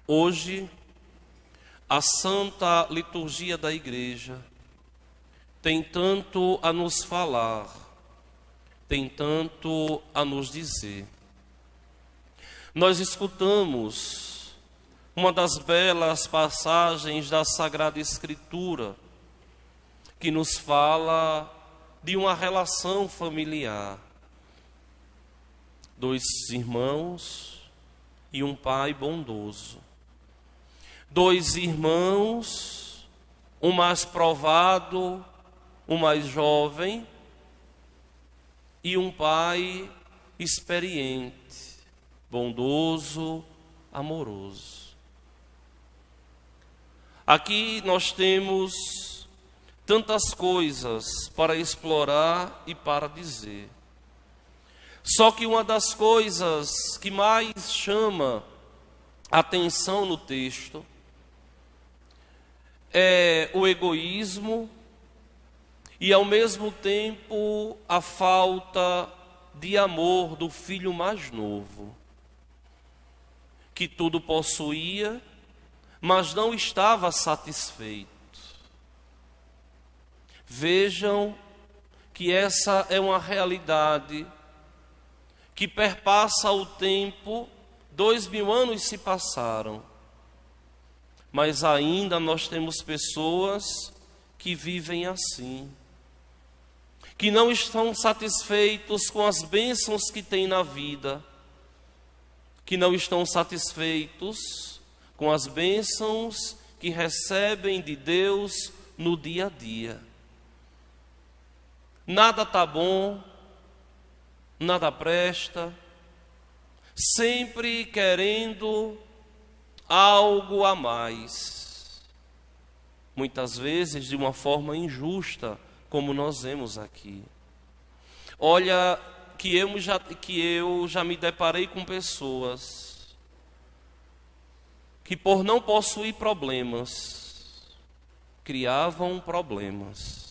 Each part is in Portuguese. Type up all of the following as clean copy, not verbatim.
Hoje, a Santa Liturgia da Igreja tem tanto a nos falar, tem tanto a nos dizer. Nós escutamos uma das belas passagens da Sagrada Escritura que nos fala de uma relação familiar. Dois irmãos e um pai bondoso. Dois irmãos, um mais provado, um mais jovem, e um pai experiente, bondoso, amoroso. Aqui nós temos tantas coisas para explorar e para dizer. Só que uma das coisas que mais chama atenção no texto é o egoísmo e, ao mesmo tempo, a falta de amor do filho mais novo, que tudo possuía, mas não estava satisfeito. Vejam que essa é uma realidade que perpassa o tempo. 2000 anos se passaram, mas ainda nós temos pessoas que vivem assim, que não estão satisfeitos com as bênçãos que têm na vida, que não estão satisfeitos com as bênçãos que recebem de Deus no dia a dia. Nada está bom, nada presta, sempre querendo algo a mais. Muitas vezes de uma forma injusta, como nós vemos aqui. Olha, que eu já me deparei com pessoas que, por não possuir problemas, criavam problemas.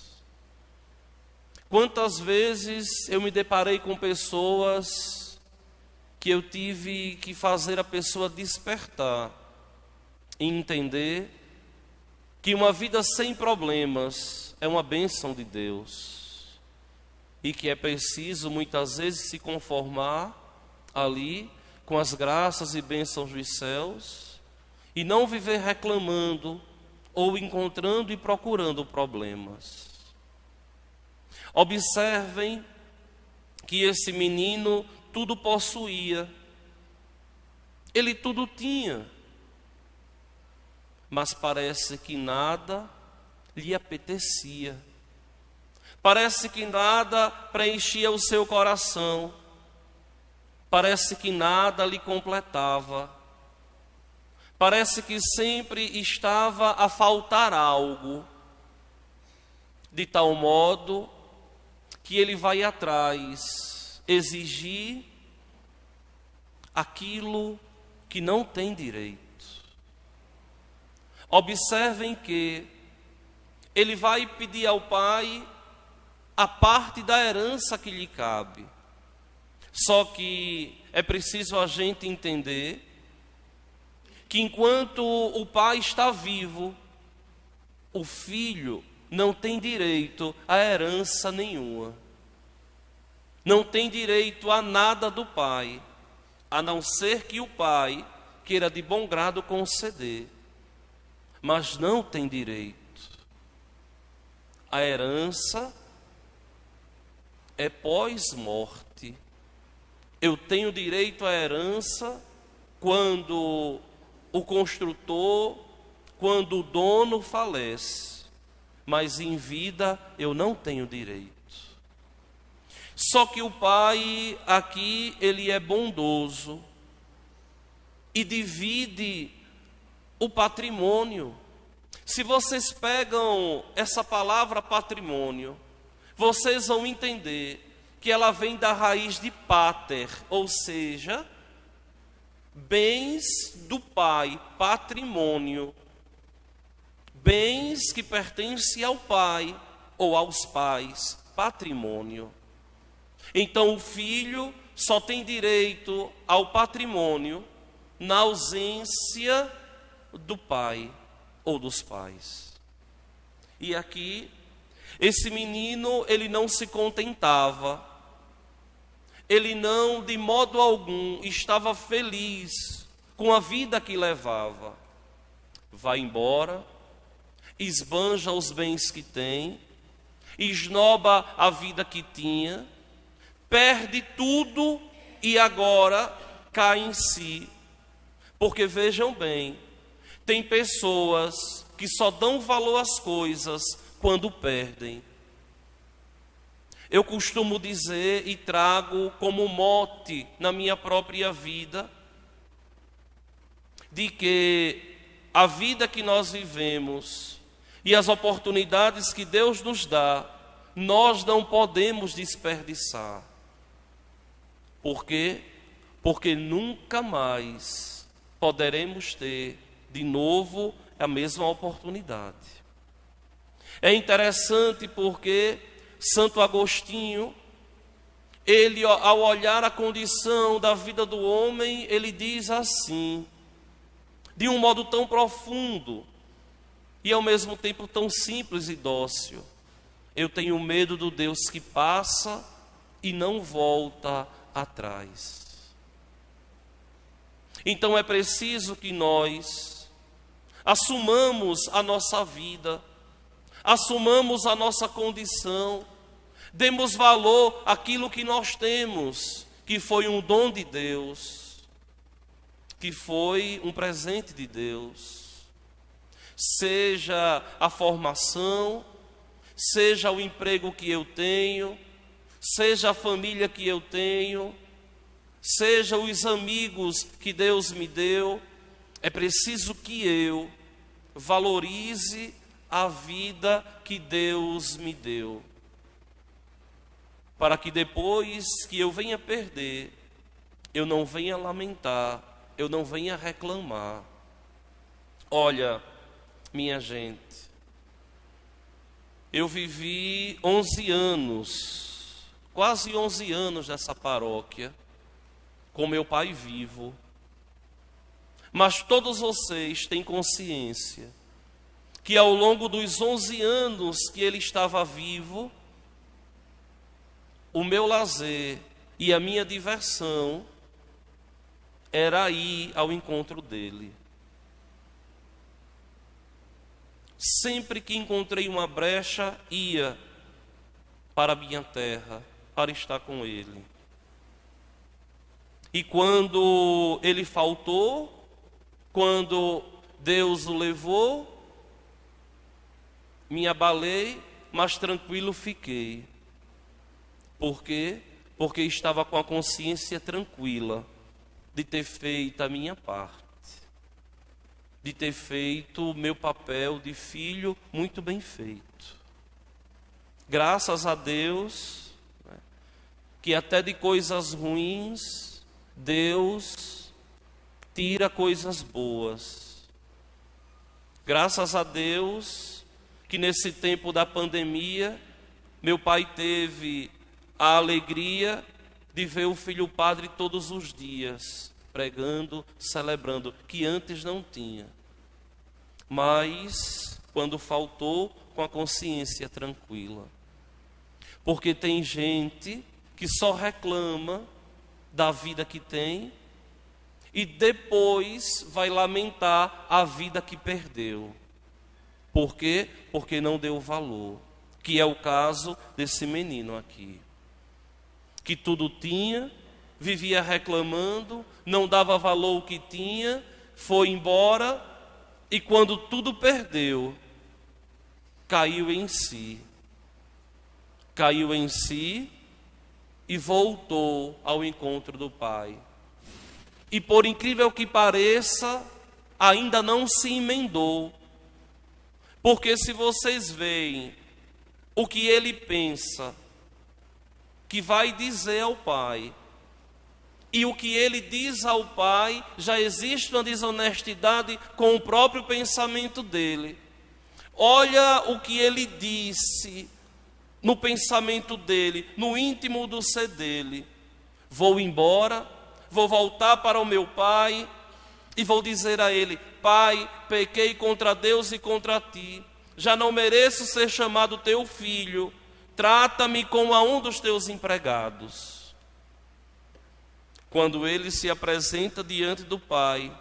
Quantas vezes eu me deparei com pessoas que eu tive que fazer a pessoa despertar e entender que uma vida sem problemas é uma bênção de Deus e que é preciso muitas vezes se conformar ali com as graças e bênçãos dos céus e não viver reclamando ou encontrando e procurando problemas. Observem que esse menino tudo possuía, ele tudo tinha, mas parece que nada lhe apetecia, parece que nada preenchia o seu coração, parece que nada lhe completava, parece que sempre estava a faltar algo, de tal modo que ele vai atrás, exigir aquilo que não tem direito. Observem que ele vai pedir ao pai a parte da herança que lhe cabe. Só que é preciso a gente entender que enquanto o pai está vivo, o filho não tem direito a herança nenhuma. Não tem direito a nada do pai, a não ser que o pai queira de bom grado conceder. Mas não tem direito. A herança é pós-morte. Eu tenho direito à herança quando o construtor, quando o dono falece. Mas em vida eu não tenho direito. Só que o pai aqui, ele é bondoso e divide o patrimônio. Se vocês pegam essa palavra patrimônio, vocês vão entender que ela vem da raiz de pater, ou seja, bens do pai, patrimônio, bens que pertencem ao pai ou aos pais, patrimônio. Então o filho só tem direito ao patrimônio na ausência do pai ou dos pais. E aqui, esse menino, ele não se contentava, ele não, de modo algum, estava feliz com a vida que levava. Vai embora, esbanja os bens que tem, esnoba a vida que tinha, perde tudo e agora cai em si. Porque vejam bem, tem pessoas que só dão valor às coisas quando perdem. Eu costumo dizer e trago como mote na minha própria vida, de que a vida que nós vivemos e as oportunidades que Deus nos dá, nós não podemos desperdiçar. Por quê? Porque nunca mais poderemos ter de novo a mesma oportunidade. É interessante porque Santo Agostinho, ele, ao olhar a condição da vida do homem, ele diz assim, de um modo tão profundo e ao mesmo tempo tão simples e dócil: eu tenho medo do Deus que passa e não volta atrás. Então é preciso que nós assumamos a nossa vida, assumamos a nossa condição, demos valor àquilo que nós temos, que foi um dom de Deus, que foi um presente de Deus. Seja a formação, seja o emprego que eu tenho, seja a família que eu tenho, seja os amigos que Deus me deu, é preciso que eu valorize a vida que Deus me deu, para que depois que eu venha perder, eu não venha lamentar, eu não venha reclamar. Olha, minha gente, eu vivi 11 anos, quase 11 anos nessa paróquia, com meu pai vivo. Mas todos vocês têm consciência que ao longo dos 11 anos que ele estava vivo, o meu lazer e a minha diversão era ir ao encontro dele. Sempre que encontrei uma brecha, ia para a minha terra, para estar com ele. E quando ele faltou, quando Deus o levou, me abalei, mas tranquilo fiquei. Por quê? Porque estava com a consciência tranquila de ter feito a minha parte, de ter feito o meu papel de filho muito bem feito. Graças a Deus, que até de coisas ruins, Deus tira coisas boas. Graças a Deus que nesse tempo da pandemia, meu pai teve a alegria de ver o filho padre todos os dias, pregando, celebrando, que antes não tinha. Mas, quando faltou, com a consciência tranquila. Porque tem gente que só reclama da vida que tem e depois vai lamentar a vida que perdeu. Por quê? Porque não deu valor, que é o caso desse menino aqui, que tudo tinha, vivia reclamando, não dava valor ao que tinha, foi embora e quando tudo perdeu, caiu em si. Caiu em si e voltou ao encontro do Pai. E por incrível que pareça, ainda não se emendou. Porque se vocês veem o que ele pensa, que vai dizer ao Pai, e o que ele diz ao Pai, já existe uma desonestidade com o próprio pensamento dele. Olha o que ele disse no pensamento dele, no íntimo do ser dele: vou embora, vou voltar para o meu pai, e vou dizer a ele: Pai, pequei contra Deus e contra ti, já não mereço ser chamado teu filho, trata-me como a um dos teus empregados. Quando ele se apresenta diante do pai,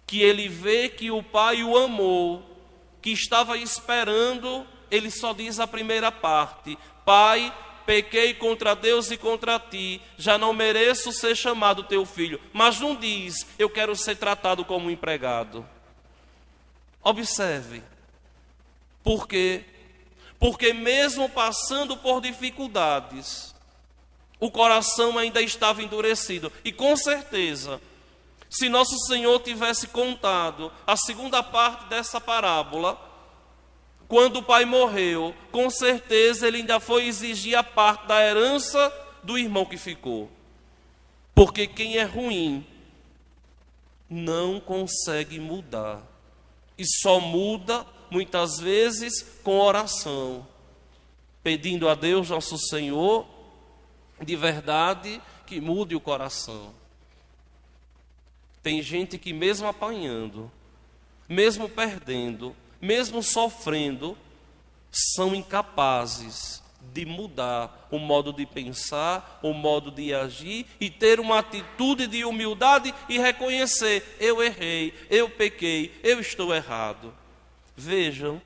que ele vê que o pai o amou, que estava esperando, ele só diz a primeira parte: Pai, pequei contra Deus e contra ti, já não mereço ser chamado teu filho. Mas não diz: eu quero ser tratado como um empregado. Observe. Por quê? Porque mesmo passando por dificuldades, o coração ainda estava endurecido. E com certeza, se nosso Senhor tivesse contado a segunda parte dessa parábola, quando o pai morreu, com certeza ele ainda foi exigir a parte da herança do irmão que ficou. Porque quem é ruim não consegue mudar. E só muda, muitas vezes, com oração. Pedindo a Deus, nosso Senhor, de verdade, que mude o coração. Tem gente que mesmo apanhando, mesmo perdendo, mesmo sofrendo, são incapazes de mudar o modo de pensar, o modo de agir e ter uma atitude de humildade e reconhecer: eu errei, eu pequei, eu estou errado. Vejam,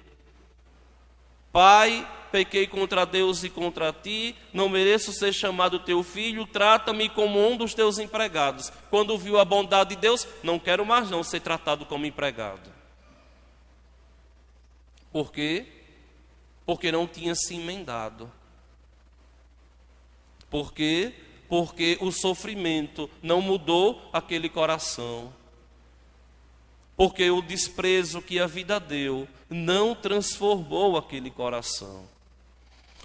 Pai, pequei contra Deus e contra ti, não mereço ser chamado teu filho, trata-me como um dos teus empregados. Quando viu a bondade de Deus, não quero mais não ser tratado como empregado. Por quê? Porque não tinha se emendado. Por quê? Porque o sofrimento não mudou aquele coração. Porque o desprezo que a vida deu não transformou aquele coração.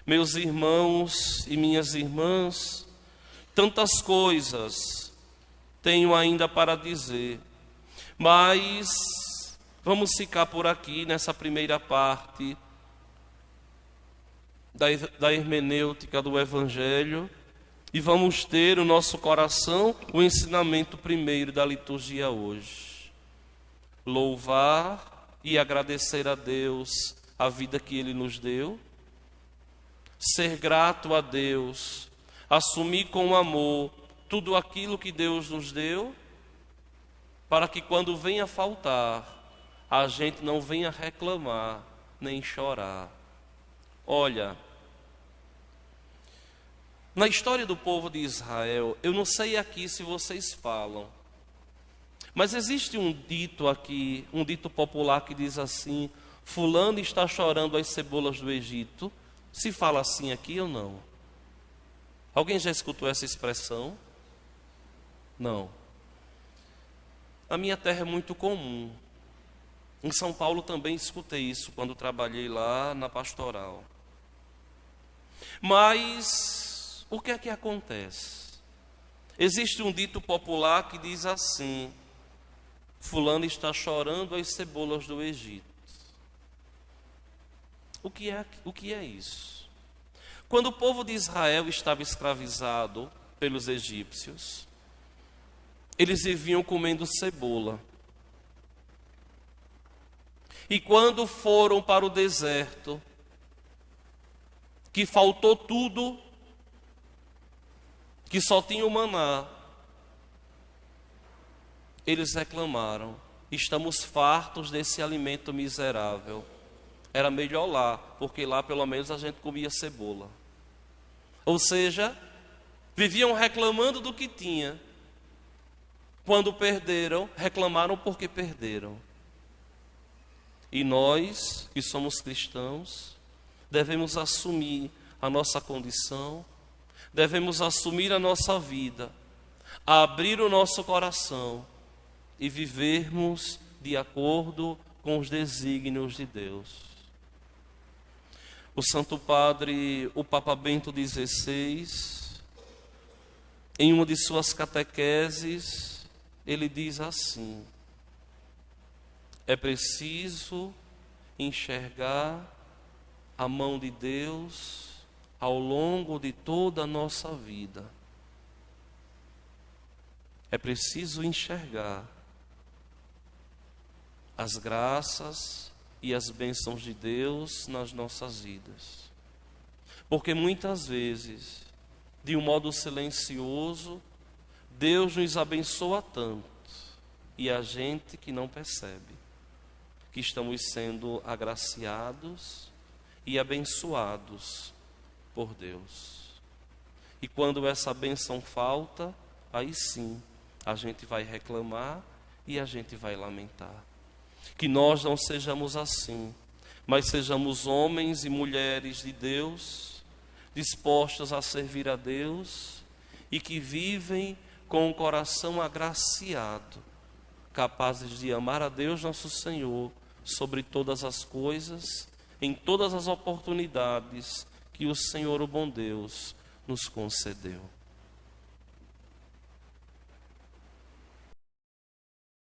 Meus irmãos e minhas irmãs, tantas coisas tenho ainda para dizer, mas vamos ficar por aqui nessa primeira parte da hermenêutica do Evangelho e vamos ter no nosso coração o ensinamento primeiro da liturgia hoje. Louvar e agradecer a Deus a vida que Ele nos deu, ser grato a Deus, assumir com amor tudo aquilo que Deus nos deu, para que quando venha faltar, a gente não venha reclamar, nem chorar. Olha, na história do povo de Israel, eu não sei aqui se vocês falam, mas existe um dito aqui, um dito popular que diz assim: fulano está chorando as cebolas do Egito. Se fala assim aqui ou não? Alguém já escutou essa expressão? Não. A minha terra é muito comum. Em São Paulo também escutei isso quando trabalhei lá na pastoral. Mas o que é que acontece? Existe um dito popular que diz assim: fulano está chorando as cebolas do Egito. O que é isso? Quando o povo de Israel estava escravizado pelos egípcios, eles viviam comendo cebola. E quando foram para o deserto, que faltou tudo, que só tinha o maná, eles reclamaram: estamos fartos desse alimento miserável. Era melhor lá, porque lá pelo menos a gente comia cebola. Ou seja, viviam reclamando do que tinha. Quando perderam, reclamaram porque perderam. E nós, que somos cristãos, devemos assumir a nossa condição, devemos assumir a nossa vida, abrir o nosso coração e vivermos de acordo com os desígnios de Deus. O Santo Padre, o Papa Bento XVI, em uma de suas catequeses, ele diz assim: é preciso enxergar a mão de Deus ao longo de toda a nossa vida. É preciso enxergar as graças e as bênçãos de Deus nas nossas vidas. Porque muitas vezes, de um modo silencioso, Deus nos abençoa tanto, e a gente que não percebe que estamos sendo agraciados e abençoados por Deus. E quando essa bênção falta, aí sim, a gente vai reclamar e a gente vai lamentar. Que nós não sejamos assim, mas sejamos homens e mulheres de Deus, dispostos a servir a Deus e que vivem com o coração agraciado, capazes de amar a Deus nosso Senhor sobre todas as coisas, em todas as oportunidades que o Senhor, o bom Deus, nos concedeu.